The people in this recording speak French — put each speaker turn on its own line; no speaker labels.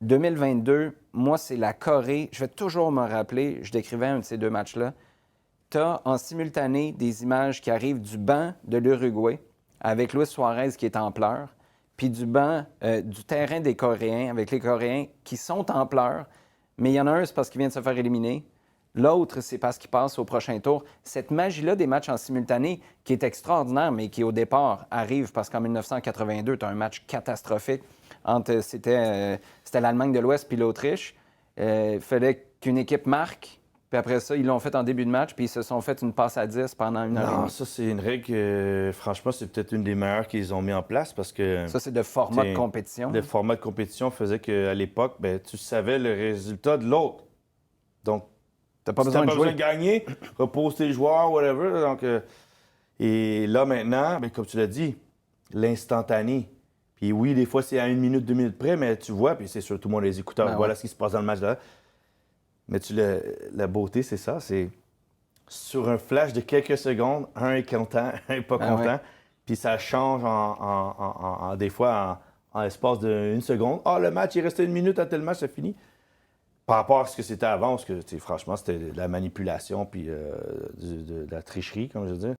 2022, moi, c'est la Corée. Je vais toujours me rappeler, je décrivais un de ces deux matchs-là. Tu as en simultané des images qui arrivent du banc de l'Uruguay avec Luis Suarez qui est en pleurs, puis du banc du terrain des Coréens avec les Coréens qui sont en pleurs, mais il y en a un, c'est parce qu'il vient de se faire éliminer. L'autre, c'est parce qu'il passe au prochain tour. Cette magie-là des matchs en simultané, qui est extraordinaire, mais qui, au départ, arrive parce qu'en 1982, tu as un match catastrophique entre, c'était l'Allemagne de l'Ouest puis l'Autriche. Il fallait qu'une équipe marque, puis après ça, ils l'ont fait en début de match, puis ils se sont fait une passe à 10 pendant une heure et
Non,
demie.
ça, c'est une règle que, franchement, c'est peut-être une des meilleures qu'ils ont mis en place parce que
Ça, c'est de format de
t'sais,
compétition.
le format de compétition faisait qu'à l'époque, ben, tu savais le résultat de l'autre. Donc,
T'as pas
si
besoin
t'as
de
pas besoin
jouer.
de gagner, repose tes joueurs, whatever. Donc, et là, maintenant, ben, comme tu l'as dit, l'instantané. Puis oui, des fois, c'est à 1 minute, 2 minutes près, mais tu vois, puis c'est sûr, tout le monde a les écouteurs,
Ben
voilà
ouais.
ce qui se passe dans le match là. Mais la beauté, c'est ça, c'est sur un flash de quelques secondes, un est content, un est pas
Ben ouais.
content, puis ça change des fois en l'espace d'une seconde. Ah, le match, il restait 1 minute à tel match, c'est fini. Par rapport à ce que c'était avant, parce que franchement, c'était de la manipulation puis de la tricherie, comme je veux dire.